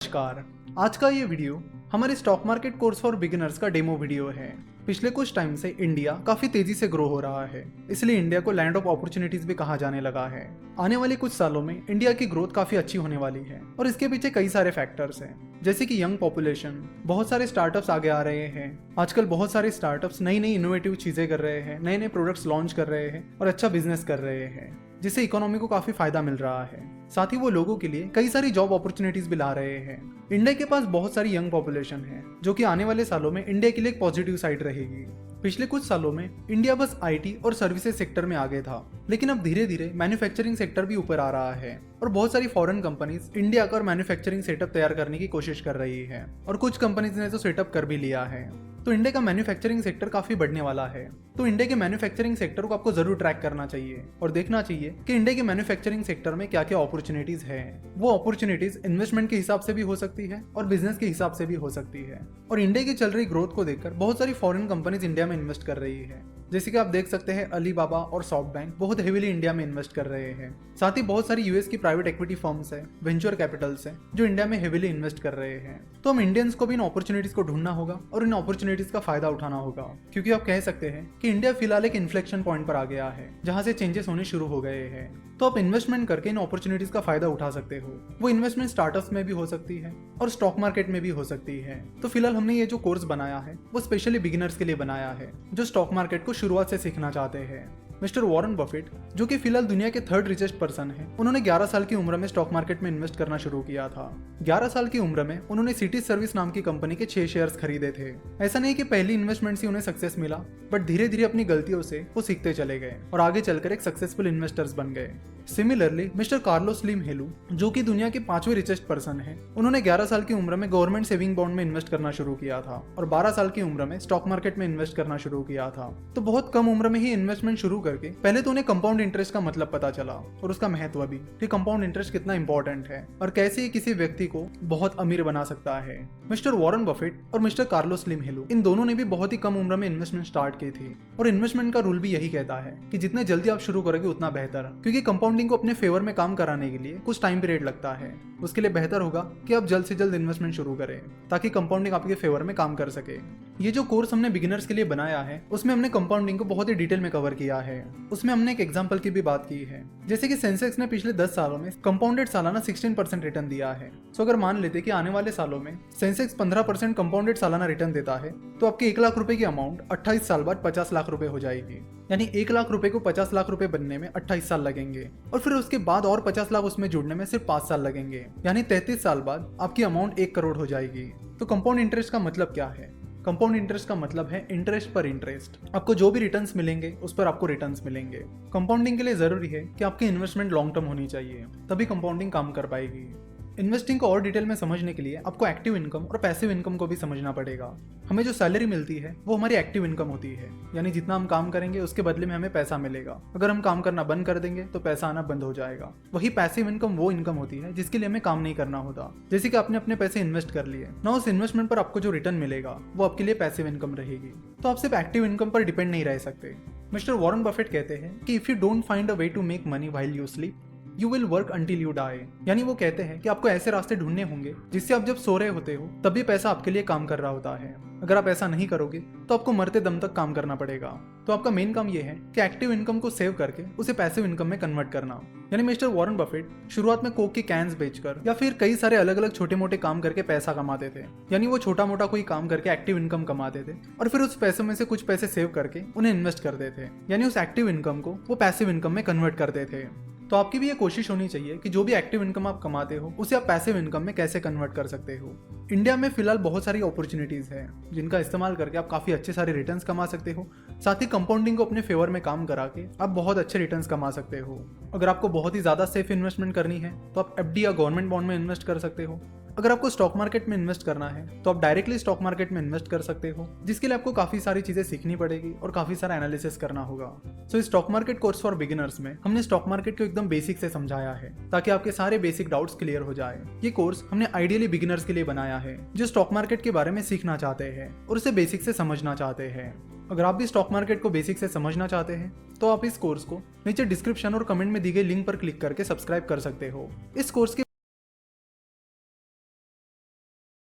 नमस्कार। आज का ये वीडियो हमारे stock market course for beginners का डेमो वीडियो है। पिछले कुछ टाइम से इंडिया काफी तेजी से ग्रो हो रहा है, इसलिए इंडिया को लैंड ऑफ अपॉर्चुनिटीज भी कहा जाने लगा है। आने वाले कुछ सालों में इंडिया की ग्रोथ काफी अच्छी होने वाली है और इसके पीछे कई सारे फैक्टर्स हैं, जैसे कि यंग पॉपुलेशन, बहुत सारे स्टार्टअप्स आगे आ रहे हैं। आजकल बहुत सारे स्टार्टअप्स नई नई इनोवेटिव चीजें कर रहे हैं, नए नए प्रोडक्ट्स लॉन्च कर रहे हैं और अच्छा बिजनेस कर रहे हैं, जिससे इकोनॉमी को काफी फायदा मिल रहा है। साथ ही वो लोगों के लिए कई सारी जॉब अपॉर्चुनिटीज भी ला रहे हैं। इंडिया के पास बहुत सारी यंग पॉपुलेशन है, जो कि आने वाले सालों में इंडिया के लिए एक पॉजिटिव साइड रहेगी। पिछले कुछ सालों में इंडिया बस आईटी और सर्विसेज सेक्टर में आगे था, लेकिन अब धीरे धीरे मैन्युफैक्चरिंग सेक्टर भी ऊपर आ रहा है और बहुत सारी फॉरेन कंपनीज इंडिया का मैन्युफैक्चरिंग सेटअप तैयार करने की कोशिश कर रही है और कुछ कंपनीज ने तो सेटअप कर भी लिया है। तो इंडिया का मैन्युफैक्चरिंग सेक्टर काफी बढ़ने वाला है। तो इंडिया के मैन्युफैक्चरिंग सेक्टर को आपको जरूर ट्रैक करना चाहिए और देखना चाहिए कि इंडिया के मैन्युफैक्चरिंग सेक्टर में क्या क्या अपॉर्चुनिटीज है। वो अपॉर्चुनिटीज इन्वेस्टमेंट के हिसाब से भी हो सकती है और बिजनेस के हिसाब से भी हो सकती है। और इंडिया की चल रही ग्रोथ को देखकर बहुत सारी फॉरेन कंपनीज इंडिया में इन्वेस्ट कर रही है, जैसे कि आप देख सकते हैं अलीबाबा और सॉफ्ट बैंक बहुत हेवीली इंडिया में इन्वेस्ट कर रहे हैं। साथ ही बहुत सारी यूएस की प्राइवेट इक्विटी फर्म्स है, वेंचर कैपिटल्स है, जो इंडिया में हेवीली इन्वेस्ट कर रहे हैं। तो हम इंडियंस को भी इन अपॉर्चुनिटीज को ढूंढना होगा और इन अपॉर्चुनिटीज का फायदा उठाना होगा, क्योंकि आप कह सकते हैं कि इंडिया फिलहाल एक इन्फ्लेक्शन पॉइंट पर आ गया है, जहां से चेंजेस होने शुरू हो गए हैं। तो आप इन्वेस्टमेंट करके इन अपॉर्चुनिटीज का फायदा उठा सकते हो। वो इन्वेस्टमेंट स्टार्टअप्स में भी हो सकती है और स्टॉक मार्केट में भी हो सकती है। तो फिलहाल हमने ये जो कोर्स बनाया है वो स्पेशली बिगिनर्स के लिए बनाया है, जो स्टॉक मार्केट को शुरुआत से सीखना चाहते हैं। मिस्टर वॉरेन बफेट, जो कि फिलहाल दुनिया के थर्ड रिचेस्ट पर्सन है, उन्होंने 11 साल की उम्र में स्टॉक मार्केट में इन्वेस्ट करना शुरू किया था। 11 साल की उम्र में उन्होंने सिटी सर्विस नाम की कंपनी के 6 शेयर्स खरीदे थे। ऐसा नहीं कि पहली इन्वेस्टमेंट से उन्हें सक्सेस मिला, बट धीरे धीरे अपनी गलतियों से वो सीखते चले गए और आगे चलकर एक सक्सेसफुल इन्वेस्टर्स बन गए। सिमिलरली मिस्टर कार्लोस स्लिम हेलू, जो कि दुनिया के 5वें रिचेस्ट पर्सन है, उन्होंने 11 साल की उम्र में गवर्नमेंट सेविंग बॉन्ड में इन्वेस्ट करना शुरू किया था और 12 साल की उम्र में स्टॉक मार्केट में इन्वेस्ट करना शुरू किया था। तो बहुत कम उम्र में ही इन्वेस्टमेंट शुरू करके पहले तो उन्हें कंपाउंड इंटरेस्ट का मतलब पता चला और उसका महत्व भी, कि कंपाउंड इंटरेस्ट कितना इंपॉर्टेंट है और कैसे ये किसी व्यक्ति को बहुत अमीर बना सकता है। मिस्टर वॉरेन बफेट और मिस्टर कार्लोस स्लिम हेलू, इन दोनों ने भी बहुत ही कम उम्र में इन्वेस्टमेंट स्टार्ट की थी और इन्वेस्टमेंट का रूल भी यही कहता है कि जितने जल्दी आप शुरू करोगे उतना बेहतर, क्योंकि कंपाउंडिंग को अपने फेवर में काम कराने के लिए कुछ टाइम पीरियड लगता है। उसके लिए बेहतर होगा कि आप जल्द से जल्द इन्वेस्टमेंट शुरू करें, ताकि कंपाउंडिंग आपके फेवर में काम कर सके। ये जो कोर्स हमने बिगिनर्स के लिए बनाया है, उसमें हमने कंपाउंडिंग को बहुत ही डिटेल में कवर किया है। उसमें हमने एक एग्जांपल की भी बात की है, जैसे कि सेंसेक्स ने पिछले 10 सालों में कंपाउंडेड सालाना 16% रिटर्न दिया है। तो अगर मान लेते कि आने वाले सालों में सेंसेक्स 15% कंपाउंडेड सालाना रिटर्न देता है, तो आपके 1 लाख रुपए की अमाउंट 28 साल बाद 50 लाख रुपए हो जाएगी। यानी 1 लाख रुपए को 50 लाख रुपए बनने में 28 साल लगेंगे और फिर उसके बाद और 50 लाख उसमें जुड़ने में सिर्फ 5 साल लगेंगे। यानी 33 साल बाद आपकी अमाउंट 1 करोड़ हो जाएगी। तो कंपाउंड इंटरेस्ट का मतलब क्या है? कंपाउंड इंटरेस्ट का मतलब है इंटरेस्ट पर इंटरेस्ट। आपको जो भी रिटर्न्स मिलेंगे उस पर आपको रिटर्न्स मिलेंगे। कंपाउंडिंग के लिए जरूरी है कि आपकी इन्वेस्टमेंट लॉन्ग टर्म होनी चाहिए, तभी कंपाउंडिंग काम कर पाएगी। इन्वेस्टिंग को और डिटेल में समझने के लिए आपको एक्टिव इनकम और पैसिव इनकम को भी समझना पड़ेगा। हमें जो सैलरी मिलती है वो हमारी एक्टिव इनकम होती है, यानी जितना हम काम करेंगे उसके बदले में हमें पैसा मिलेगा। अगर हम काम करना बंद कर देंगे तो पैसा आना बंद हो जाएगा। वही पैसिव इनकम वो इनकम होती है जिसके लिए हमें काम नहीं करना होता, जैसे कि आपने अपने पैसे इन्वेस्ट कर लिए ना, उस इन्वेस्टमेंट पर आपको जो रिटर्न मिलेगा वो आपके लिए पैसिव इनकम रहेगी। तो आप सिर्फ एक्टिव इनकम पर डिपेंड नहीं रह सकते। मिस्टर वॉरेन बफेट कहते हैं कि if you don't find a way to make money while you sleep, you will work until you die. यानी वो कहते हैं कि आपको ऐसे रास्ते ढूंढने होंगे जिससे आप जब सो रहे होते हो तब भी पैसा आपके लिए काम कर रहा होता है। अगर आप ऐसा नहीं करोगे तो आपको मरते दम तक काम करना पड़ेगा। तो आपका मेन काम ये है कि एक्टिव इनकम को सेव करके उसे पैसिव इनकम में कन्वर्ट करना। यानी मिस्टर वॉरेन बफेट शुरुआत में कोक के कैंस बेचकर या फिर कई सारे अलग अलग छोटे मोटे काम करके पैसा कमाते थे। यानी वो छोटा मोटा कोई काम करके एक्टिव इनकम कमाते थे और फिर उस पैसों में से कुछ पैसे सेव करके उन्हें इन्वेस्ट करते थे। यानी उस एक्टिव इनकम को वो पैसिव इनकम में कन्वर्ट करते थे। तो आपकी भी ये कोशिश होनी चाहिए कि जो भी एक्टिव इनकम आप कमाते हो उसे आप पैसिव इनकम में कैसे कन्वर्ट कर सकते हो। इंडिया में फिलहाल बहुत सारी अपॉर्चुनिटीज है जिनका इस्तेमाल करके आप काफी अच्छे सारे रिटर्न्स कमा सकते हो। साथ ही कंपाउंडिंग को अपने फेवर में काम करा के आप बहुत अच्छे रिटर्न्स कमा सकते हो। अगर आपको बहुत ही ज्यादा सेफ इन्वेस्टमेंट करनी है तो आप एफडी या गवर्नमेंट बॉन्ड में इन्वेस्ट कर सकते हो। अगर आपको स्टॉक मार्केट में इन्वेस्ट करना है तो आप डायरेक्टली स्टॉक मार्केट में इन्वेस्ट कर सकते हो, जिसके लिए आपको काफी सारी चीजें सीखनी पड़ेगी और काफी सारा एनालिसिस करना होगा। सो इस stock market course for beginners में हमने स्टॉक मार्केट को एकदम बेसिक से समझाया है, ताकि आपके सारे बेसिक डाउट्स क्लियर हो जाए। ये कोर्स हमने आइडियली बिगिनर्स के लिए बनाया है जो स्टॉक मार्केट के बारे में सीखना चाहते हैं और उसे बेसिक से समझना चाहते हैं। अगर आप भी स्टॉक मार्केट को बेसिक से समझना चाहते हैं तो आप इस कोर्स को नीचे डिस्क्रिप्शन और कमेंट में दी गई लिंक पर क्लिक करके सब्सक्राइब कर सकते हो। इस कोर्स के